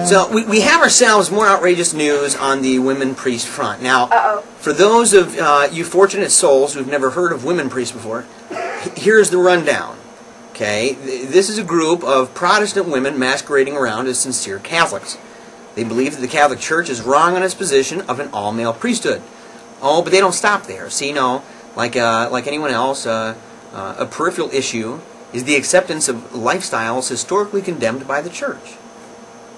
So we have ourselves more outrageous news on the women priest front. Now, for those of you fortunate souls who've never heard of women priests before, here's the rundown. Okay, this is a group of Protestant women masquerading around as sincere Catholics. They believe that the Catholic Church is wrong on its position of an all-male priesthood. Oh, but they don't stop there. See, like anyone else, a peripheral issue is the acceptance of lifestyles historically condemned by the Church.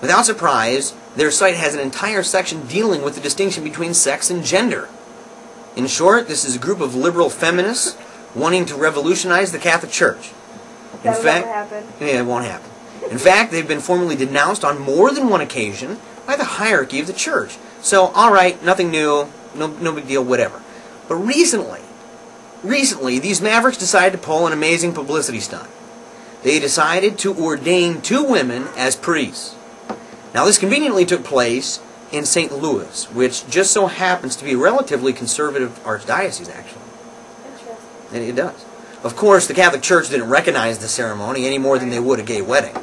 Without surprise, their site has an entire section dealing with the distinction between sex and gender. In short, this is a group of liberal feminists wanting to revolutionize the Catholic Church. That will never happen. Yeah, it won't happen. In fact, they've been formally denounced on more than one occasion by the hierarchy of the Church. So, all right, nothing new, no big deal, whatever. But recently, these mavericks decided to pull an amazing publicity stunt. They decided to ordain 2 women as priests. Now, this conveniently took place in St. Louis, which just so happens to be a relatively conservative archdiocese, actually. Interesting. And it does. Of course, the Catholic Church didn't recognize the ceremony any more than they would a gay wedding.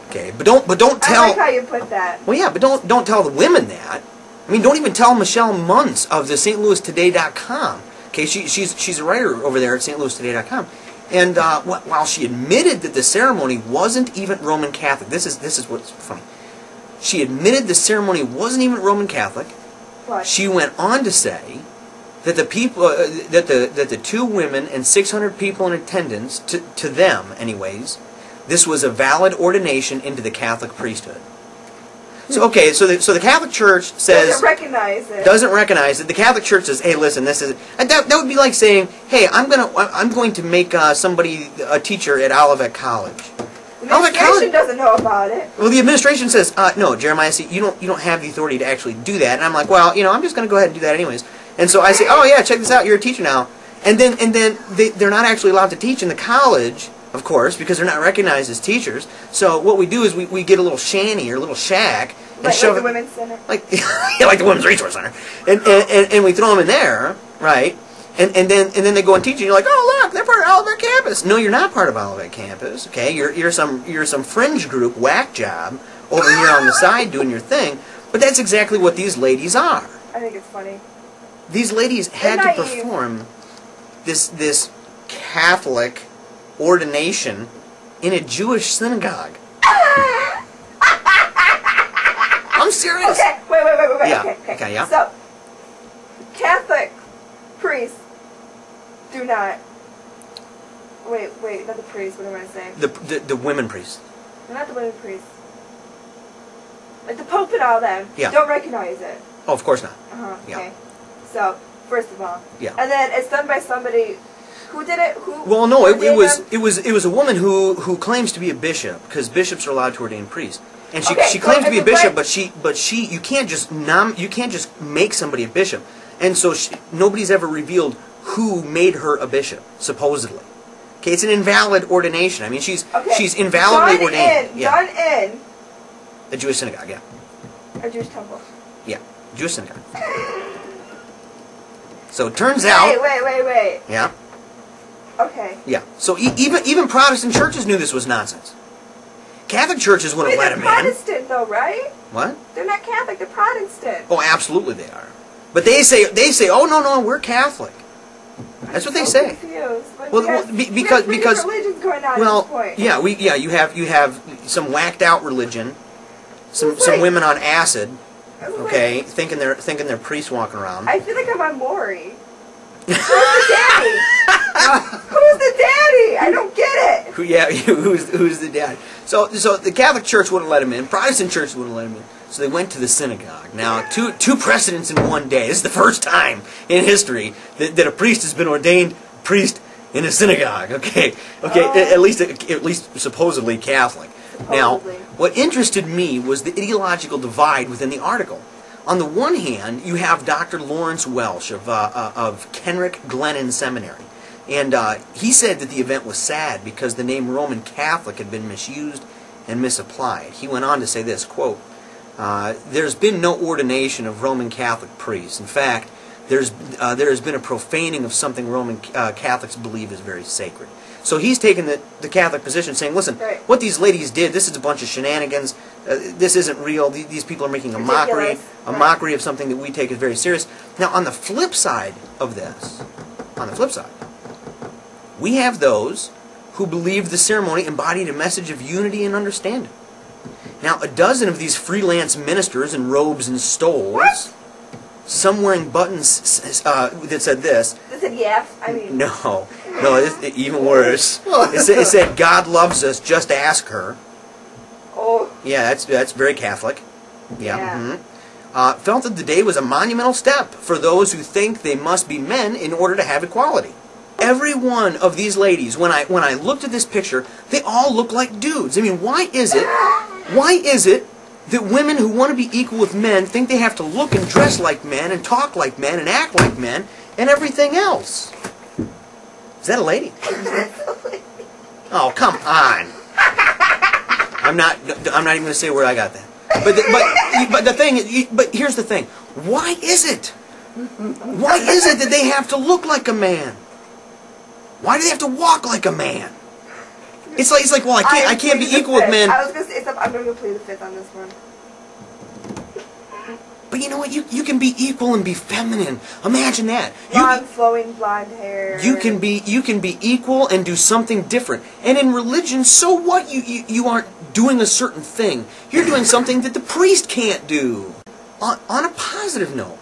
Okay, but don't tell. I like how you put that. Well, yeah, but don't tell the women that. I mean, don't even tell Michelle Munz of the stlouistoday.com. Okay, she's a writer over there at stlouistoday.com, and while she admitted that the ceremony wasn't even Roman Catholic, this is what's funny. She admitted the ceremony wasn't even Roman Catholic. What? She went on to say that the people, that the 2 women and 600 people in attendance, to them, anyways, this was a valid ordination into the Catholic priesthood. So okay, so the Catholic Church says doesn't recognize it. Doesn't recognize it. The Catholic Church says, "Hey, listen, this is that would be like saying, hey, I'm going to make somebody a teacher at Olivet College." The administration doesn't know about it. Well, the administration says, "No, Jeremiah, see, you don't have the authority to actually do that." And I'm like, "Well, I'm just going to go ahead and do that anyways." And so I say, "Oh yeah, check this out. You're a teacher now." And then they're not actually allowed to teach in the college, of course, because they're not recognized as teachers. So what we do is we get a little shanty or a little shack and shove like the women's center, like the Women's Resource Center, and we throw them in there, right? And then they go and teach, and you're like, oh look, they're part of Olivet Campus. No, you're not part of Olivet Campus. Okay, you're some fringe group whack job over here on the side doing your thing. But that's exactly what these ladies are. I think it's funny. These ladies had to perform this Catholic ordination in a Jewish synagogue. I'm serious. Okay, wait. Yeah. Okay, yeah. So, Catholic priests do not. Wait, not the priests. What am I saying? The women priests. Not the women priests. Like the Pope and all them. Yeah. Don't recognize it. Oh, of course not. Okay. Yeah. So, first of all. Yeah. And then it's done by somebody. Who did it? Well, no, it was a woman who claims to be a bishop, because bishops are allowed to ordain priests, and she claims to be a bishop, but you can't just make somebody a bishop, and so nobody's ever revealed who made her a bishop, supposedly. Okay, it's an invalid ordination. I mean, she's invalidly ordained. Done in a Jewish synagogue, yeah. A Jewish temple. Yeah, Jewish synagogue. So it turns out. Wait. Yeah. Okay. Yeah. So even Protestant churches knew this was nonsense. Catholic churches wouldn't let them in. They're Protestant, though, right? What? They're not Catholic. They're Protestant. Oh, absolutely they are. But they say, oh no, we're Catholic. That's what they say. Confused. Like, well, because religions going on at this point. Yeah, you have some whacked out religion, some women on acid, okay, thinking they're priests walking around. I feel like I'm on Maury. Who's the daddy? Who's the daddy? I don't get it. Who's the dad? So the Catholic Church wouldn't let him in. Protestant churches wouldn't let him in. So they went to the synagogue. Now, two precedents in one day. This is the first time in history that a priest has been ordained priest in a synagogue. Okay, at least supposedly Catholic. Now, what interested me was the ideological divide within the article. On the one hand, you have Dr. Lawrence Welsh of Kenrick Glennon Seminary. And he said that the event was sad because the name Roman Catholic had been misused and misapplied. He went on to say this, quote, there's been no ordination of Roman Catholic priests. In fact, there has been a profaning of something Roman Catholics believe is very sacred. So he's taken the Catholic position, saying, listen, right. what these ladies did, this is a bunch of shenanigans. This isn't real. These people are making a mockery of something that we take as very serious. Now, on the flip side of this, we have those who believed the ceremony embodied a message of unity and understanding. Now, a dozen of these freelance ministers in robes and stoles, some wearing buttons that said this. That said yes? I mean... No, even worse. It said, God loves us, just ask her. Oh. Yeah, that's very Catholic. Yeah. Felt that the day was a monumental step for those who think they must be men in order to have equality. Every one of these ladies, when I looked at this picture, they all look like dudes. I mean, why is it that women who want to be equal with men think they have to look and dress like men and talk like men and act like men and everything else? Is that a lady? Oh, come on. I'm not even going to say where I got that. But here's the thing. Why is it? Why is it that they have to look like a man? Why do they have to walk like a man? It's like well, I can't be equal with men. I was going to say something. I'm going to go play the fifth on this one. But you know what? You can be equal and be feminine. Imagine that. Flowing blonde hair. You can be equal and do something different. And in religion, so what? You aren't doing a certain thing. You're doing something that the priest can't do. On a positive note.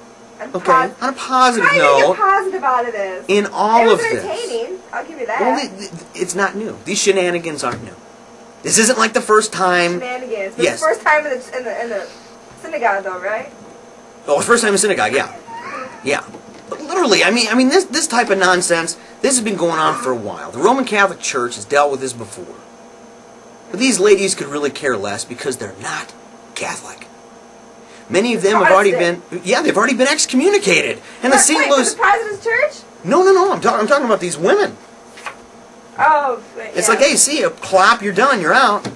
Okay. On a positive note. Get positive out of this. In all of this. It was entertaining. I'll give you that. Well, it's not new. These shenanigans aren't new. This isn't like the first time. Shenanigans. Yes. The first time in the synagogue, though, right? Oh, the first time in synagogue, yeah. Yeah. But literally, I mean, this type of nonsense, this has been going on for a while. The Roman Catholic Church has dealt with this before. But these ladies could really care less because they're not Catholic. Many of them have already been, they've already been excommunicated. And the St. Louis... the President's Church? No, I'm talking about these women. Oh, yeah. It's like, hey, see you, clap, you're done, you're out.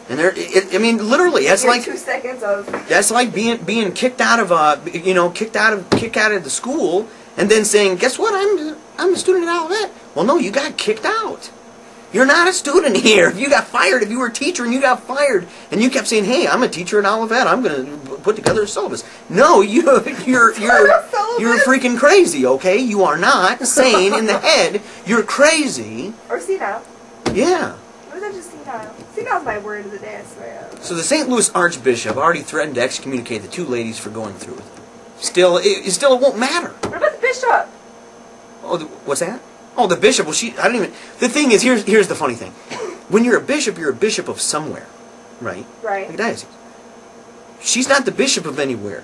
And I mean, literally, that's like 2 seconds of. That's like being kicked out of kicked out of the school, and then saying, guess what? I'm a student at Olivet. Well, no, you got kicked out. You're not a student here. You got fired. If you were a teacher and you got fired, and you kept saying, hey, I'm a teacher at Olivet. I'm going to put together a syllabus. No, you're freaking crazy. Okay, you are not sane in the head. You're crazy. Or senile. Yeah. Or is that just senile? Senile's my word of the day, I swear. So the St. Louis Archbishop already threatened to excommunicate the two ladies for going through with it. Still, it won't matter. What about the bishop? Oh, what's that? Oh, the bishop. Well, I don't even. The thing is, here's the funny thing. When you're a bishop of somewhere, right? Right. Like a diocese. She's not the bishop of anywhere.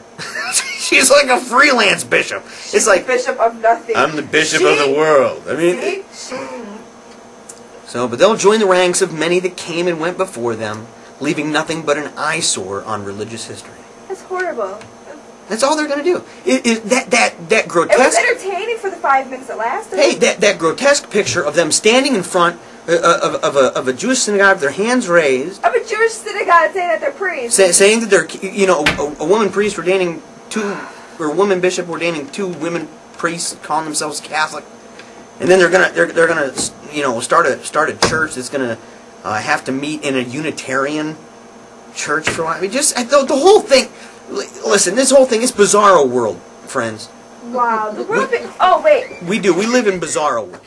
She's like a freelance bishop. She's like the bishop of nothing. I'm the bishop of the world. I mean. So, but they'll join the ranks of many that came and went before them, leaving nothing but an eyesore on religious history. That's horrible. That's all they're going to do. That grotesque... It was entertaining for the 5 minutes it lasted. Hey, that grotesque picture of them standing in front of a Jewish synagogue, their hands raised... Of a Jewish synagogue saying that they're priests. Saying that they're, a woman priest ordaining or a woman bishop ordaining 2 women priests calling themselves Catholic. And then they're gonna start a church that's gonna have to meet in a Unitarian church for a while. I mean, just the whole thing. Listen, this whole thing is bizarro-world, friends. Wow, the world. Oh wait. We do. We live in bizarro-world.